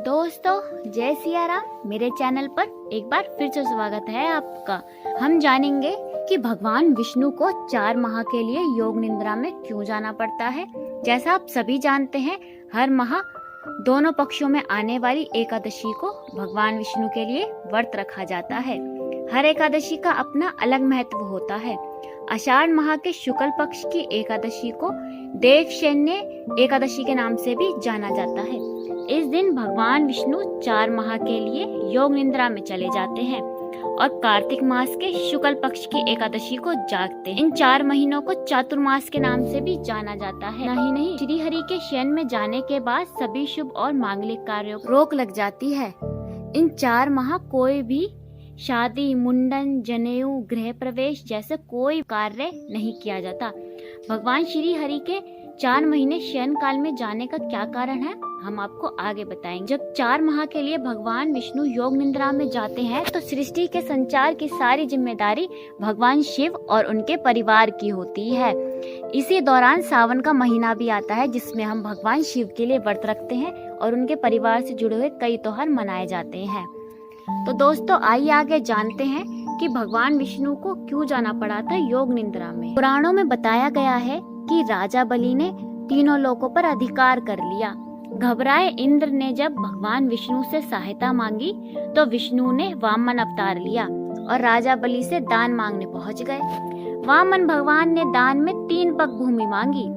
दोस्तों जय सिया राम। मेरे चैनल पर एक बार फिर से स्वागत है आपका। हम जानेंगे कि भगवान विष्णु को 4 माह के लिए योग निद्रा में क्यों जाना पड़ता है। जैसा आप सभी जानते हैं, हर माह दोनों पक्षों में आने वाली एकादशी को भगवान विष्णु के लिए व्रत रखा जाता है। हर एकादशी का अपना अलग महत्व होता है। आषाढ़ माह के शुक्ल पक्ष की एकादशी को देवशयनी एकादशी के नाम से भी जाना जाता है। इस दिन भगवान विष्णु 4 माह के लिए योग निद्रा में चले जाते हैं और कार्तिक मास के शुक्ल पक्ष की एकादशी को जागते हैं। इन 4 महीनों को चातुर्मास के नाम से भी जाना जाता है। नहीं, श्री हरि के शयन में जाने के बाद सभी शुभ और मांगलिक कार्यों को रोक लग जाती है। इन 4 माह कोई भी शादी, मुंडन, जनेऊ, गृह प्रवेश जैसे कोई कार्य नहीं किया जाता। भगवान श्री हरि के 4 महीने शयन काल में जाने का क्या कारण है, हम आपको आगे बताएंगे। जब 4 माह के लिए भगवान विष्णु योग निद्रा में जाते हैं तो सृष्टि के संचार की सारी जिम्मेदारी भगवान शिव और उनके परिवार की होती है। इसी दौरान सावन का महीना भी आता है, जिसमें हम भगवान शिव के लिए व्रत रखते हैं और उनके परिवार से जुड़े हुए कई त्योहार मनाए जाते हैं। तो दोस्तों आइए आगे जानते हैं कि भगवान विष्णु को क्यों जाना पड़ा था योग निद्रा में। पुराणों में बताया गया है कि राजा बलि ने तीनों लोकों पर अधिकार कर लिया। घबराए इंद्र ने जब भगवान विष्णु से सहायता मांगी तो विष्णु ने वामन अवतार लिया और राजा बलि से दान मांगने पहुंच गए। वामन भगवान ने दान में 3 पग भूमि मांगी।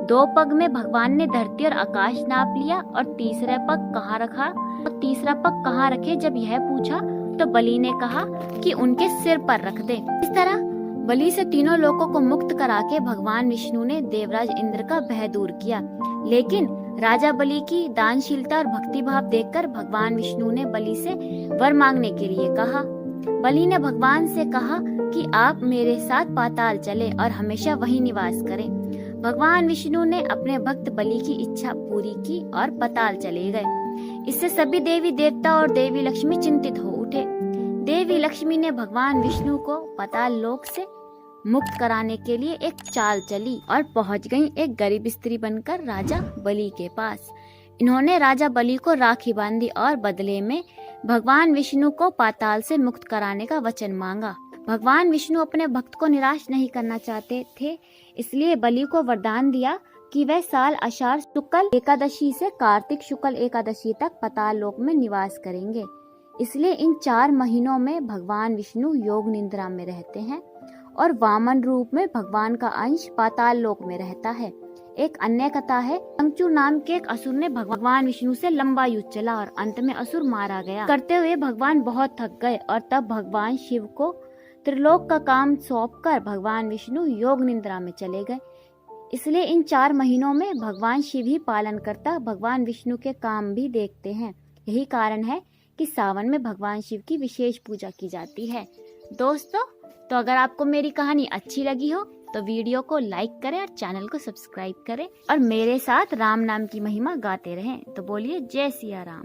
2 पग में भगवान ने धरती और आकाश नाप लिया और तीसरा पग कहाँ रखा और तीसरा पग कहाँ रखे जब यह पूछा तो बलि ने कहा कि उनके सिर पर रख दे। इस तरह बलि से तीनों लोकों को मुक्त करा के भगवान विष्णु ने देवराज इंद्र का भय दूर किया। लेकिन राजा बलि की दानशीलता और भक्ति भाव देखकर भगवान विष्णु ने बलि से वर मांगने के लिए कहा। बलि ने भगवान से कहा कि आप मेरे साथ पाताल चले और हमेशा वहीं निवास करें। भगवान विष्णु ने अपने भक्त बलि की इच्छा पूरी की और पाताल चले गए। इससे सभी देवी देवता और देवी लक्ष्मी चिंतित हो उठे। देवी लक्ष्मी ने भगवान विष्णु को पाताल लोक से मुक्त कराने के लिए एक चाल चली और पहुंच गईं एक गरीब स्त्री बनकर राजा बलि के पास। इन्होंने राजा बलि को राखी बांधी और बदले में भगवान विष्णु को पाताल से मुक्त कराने का वचन मांगा। भगवान विष्णु अपने भक्त को निराश नहीं करना चाहते थे, इसलिए बलि को वरदान दिया कि वह साल आषाढ़ शुक्ल एकादशी से कार्तिक शुक्ल एकादशी तक पाताल लोक में निवास करेंगे। इसलिए इन 4 महीनों में भगवान विष्णु योग निद्रा में रहते हैं और वामन रूप में भगवान का अंश पाताल लोक में रहता है। एक अन्य कथा है, कंचू नाम के एक असुर ने भगवान विष्णु से लंबा युद्ध चला और अंत में असुर मारा गया। करते हुए भगवान बहुत थक गए और तब भगवान शिव को त्रिलोक का काम सौंपकर भगवान विष्णु योग निद्रा में चले गए। इसलिए इन 4 महीनों में भगवान शिव ही पालन करता भगवान विष्णु के काम भी देखते हैं। यही कारण है कि सावन में भगवान शिव की विशेष पूजा की जाती है। दोस्तों तो अगर आपको मेरी कहानी अच्छी लगी हो तो वीडियो को लाइक करें और चैनल को सब्सक्राइब करें और मेरे साथ राम नाम की महिमा गाते रहें। तो बोलिए जय सिया राम।